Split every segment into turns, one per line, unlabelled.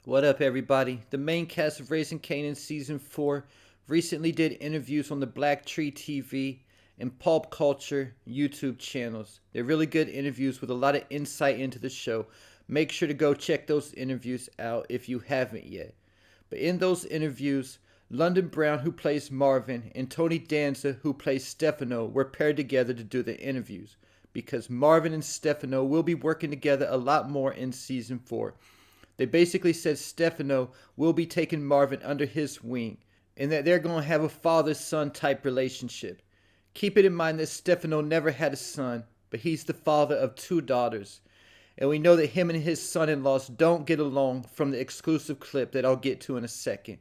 What up, everybody? The main cast of Raising Kanan Season 4 recently did interviews on the Black Tree TV and Pulp Culture YouTube channels. They're really good interviews with a lot of insight into the show. Make sure to go check those interviews out if you haven't yet. But in those interviews, London Brown, who plays Marvin, and Tony Danza, who plays Stefano, were paired together to do the interviews because Marvin and Stefano will be working together a lot more in Season 4. They basically said Stefano will be taking Marvin under his wing and that they're going to have a father-son type relationship. Keep it in mind that Stefano never had a son, but he's the father of two daughters. And we know that him and his son-in-laws don't get along from the exclusive clip that I'll get to in a second.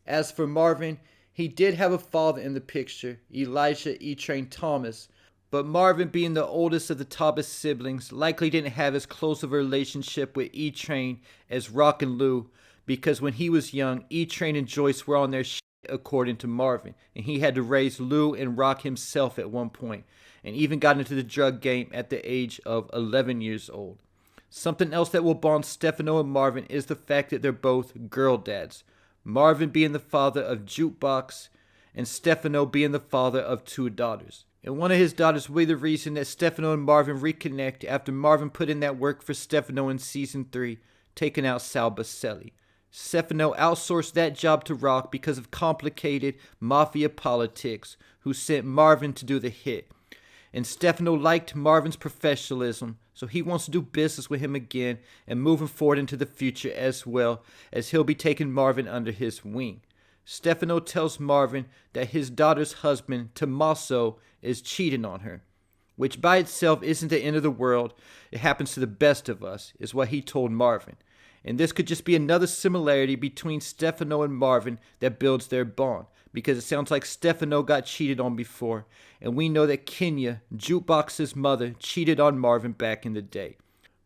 As for Marvin, he did have a father in the picture, Elijah E-Train Thomas, but Marvin, being the oldest of the Thomas siblings, likely didn't have as close of a relationship with E-Train as Rock and Lou, because when he was young, E-Train and Joyce were on their shit according to Marvin, and he had to raise Lou and Rock himself at one point, and even got into the drug game at the age of 11 years old. Something else that will bond Stefano and Marvin is the fact that they're both girl dads, Marvin being the father of Jukebox, and Stefano being the father of two daughters. And one of his daughters will be the reason that Stefano and Marvin reconnect after Marvin put in that work for Stefano in Season 3, taking out Sal Baselli. Stefano outsourced that job to Rock because of complicated mafia politics, who sent Marvin to do the hit. And Stefano liked Marvin's professionalism, so he wants to do business with him again and moving forward into the future, as well as he'll be taking Marvin under his wing. Stefano tells Marvin that his daughter's husband, Tomaso, is cheating on her, which by itself isn't the end of the world. It happens to the best of us, is what he told Marvin. And this could just be another similarity between Stefano and Marvin that builds their bond, because it sounds like Stefano got cheated on before, and we know that Kenya, Jukebox's mother, cheated on Marvin back in the day.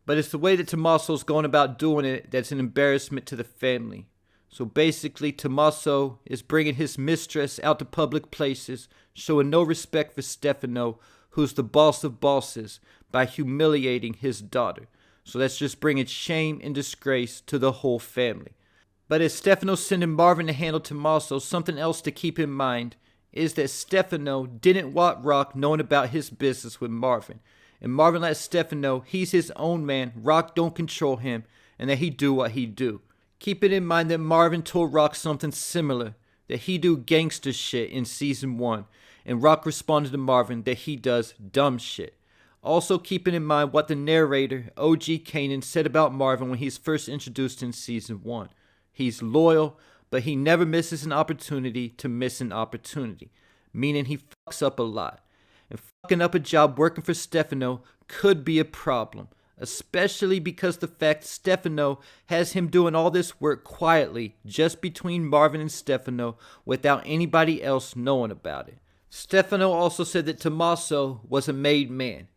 But it's the way that Tomaso's going about doing it that's an embarrassment to the family. So basically, Tomaso is bringing his mistress out to public places, showing no respect for Stefano, who's the boss of bosses, by humiliating his daughter. So that's just bringing shame and disgrace to the whole family. But as Stefano's sending Marvin to handle Tomaso, something else to keep in mind is that Stefano didn't want Rock knowing about his business with Marvin. And Marvin let Stefano he's his own man, Rock don't control him, and that he do what he do. Keep it in mind that Marvin told Rock something similar, that he do gangster shit in Season 1, and Rock responded to Marvin that he does dumb shit. Also keeping in mind what the narrator, OG Kanan, said about Marvin when he's first introduced in Season 1. He's loyal, but he never misses an opportunity to miss an opportunity, meaning he fucks up a lot. And fucking up a job working for Stefano could be a problem, especially because the fact Stefano has him doing all this work quietly just between Marvin and Stefano without anybody else knowing about it. Stefano also said that Tomaso was a made man,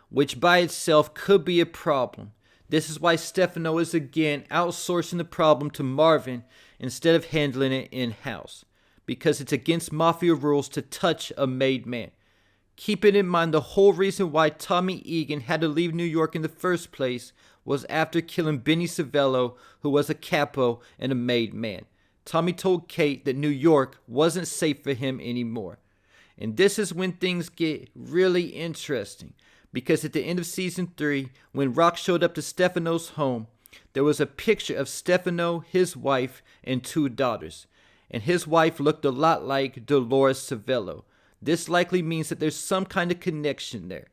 which by itself could be a problem. This is why Stefano is again outsourcing the problem to Marvin instead of handling it in-house, because it's against mafia rules to touch a made man. Keep it in mind the whole reason why Tommy Egan had to leave New York in the first place was after killing Benny Civello, who was a capo and a made man. Tommy told Kate that New York wasn't safe for him anymore. And this is when things get really interesting, because at the end of Season 3, when Rock showed up to Stefano's home, there was a picture of Stefano, his wife, and two daughters. And his wife looked a lot like Dolores Civello. This likely means that there's some kind of connection there.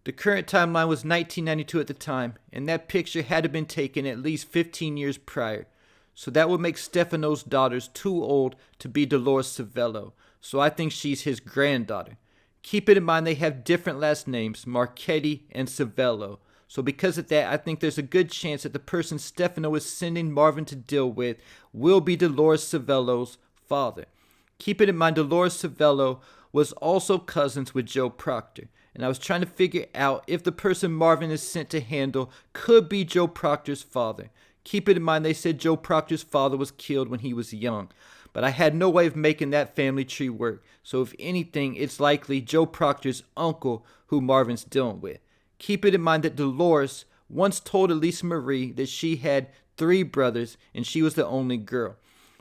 The current timeline was 1992 at the time, and that picture had to have been taken at least 15 years prior. So that would make Stefano's daughters too old to be Dolores Civello, so I think she's his granddaughter. Keep it in mind they have different last names, Marchetti and Civello. So because of that, I think there's a good chance that the person Stefano is sending Marvin to deal with will be Dolores Civello's father. Keep it in mind Dolores Civello was also cousins with Joe Proctor, and I was trying to figure out if the person Marvin is sent to handle could be Joe Proctor's father. Keep it in mind they said Joe Proctor's father was killed when he was young, but I had no way of making that family tree work, so if anything, it's likely Joe Proctor's uncle who Marvin's dealing with. Keep it in mind that Dolores once told Elisa Marie that she had 3 brothers, and she was the only girl.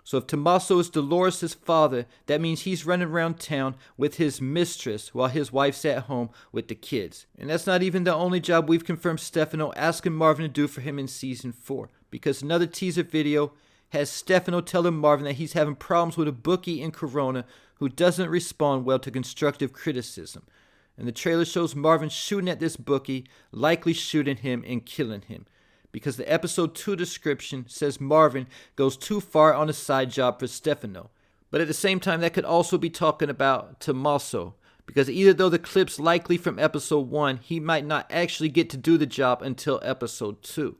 So if Tomaso is Dolores' father, that means he's running around town with his mistress while his wife's at home with the kids. And that's not even the only job we've confirmed Stefano asking Marvin to do for him in season 4. Because another teaser video has Stefano telling Marvin that he's having problems with a bookie in Corona who doesn't respond well to constructive criticism. And the trailer shows Marvin shooting at this bookie, likely shooting him and killing him. Because the episode 2 description says Marvin goes too far on a side job for Stefano. But at the same time, that could also be talking about Tomaso. Because either though the clip's likely from episode 1, he might not actually get to do the job until episode 2.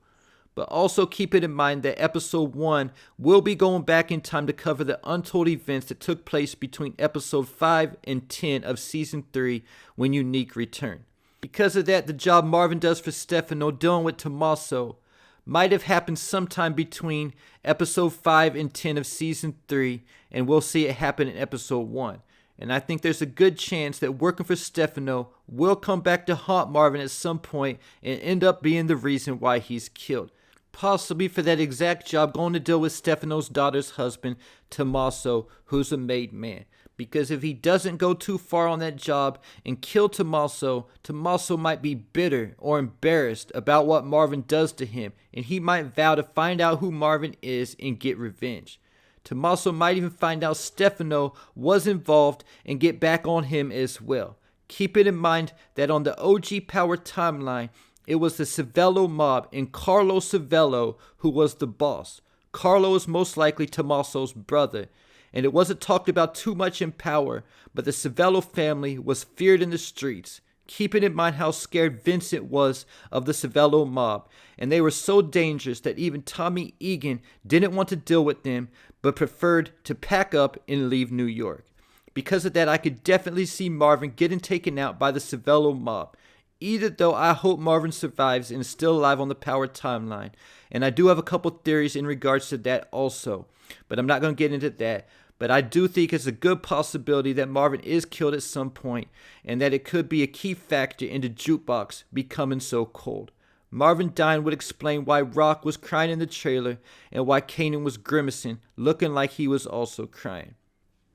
But also keep it in mind that episode 1 will be going back in time to cover the untold events that took place between episode 5 and 10 of season 3 when Unique returned. Because of that, the job Marvin does for Stefano dealing with Tomaso might have happened sometime between episode 5 and 10 of season 3, and we'll see it happen in episode 1. And I think there's a good chance that working for Stefano will come back to haunt Marvin at some point and end up being the reason why he's killed. Possibly for that exact job going to deal with Stefano's daughter's husband, Tomaso, who's a made man. Because if he doesn't go too far on that job and kill Tomaso, Tomaso might be bitter or embarrassed about what Marvin does to him, and he might vow to find out who Marvin is and get revenge. Tomaso might even find out Stefano was involved and get back on him as well. Keep it in mind that on the OG Power timeline, it was the Civello mob and Carlo Civello who was the boss. Carlo is most likely Tomaso's brother. And it wasn't talked about too much in Power, but the Civello family was feared in the streets. Keeping in mind how scared Vincent was of the Civello mob, and they were so dangerous that even Tommy Egan didn't want to deal with them, but preferred to pack up and leave New York. Because of that, I could definitely see Marvin getting taken out by the Civello mob. Either though, I hope Marvin survives and is still alive on the Power timeline. And I do have a couple theories in regards to that also. But I'm not going to get into that. But I do think it's a good possibility that Marvin is killed at some point, and that it could be a key factor in the jukebox becoming so cold. Marvin dying would explain why Rock was crying in the trailer and why Kanan was grimacing, looking like he was also crying.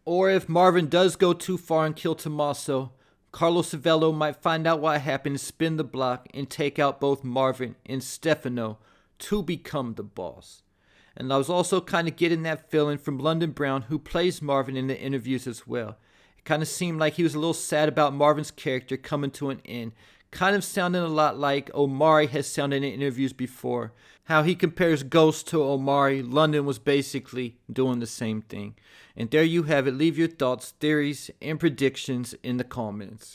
Or if Marvin does go too far and kill Tomaso, Carlo Civello might find out what happened and spin the block and take out both Marvin and Stefano to become the boss. And I was also kind of getting that feeling from London Brown, who plays Marvin in the interviews as well. It kind of seemed like he was a little sad about Marvin's character coming to an end. Kind of sounding a lot like Omari has sounded in interviews before. How he compares Ghost to Omari. London was basically doing the same thing. And there you have it. Leave your thoughts, theories, and predictions in the comments.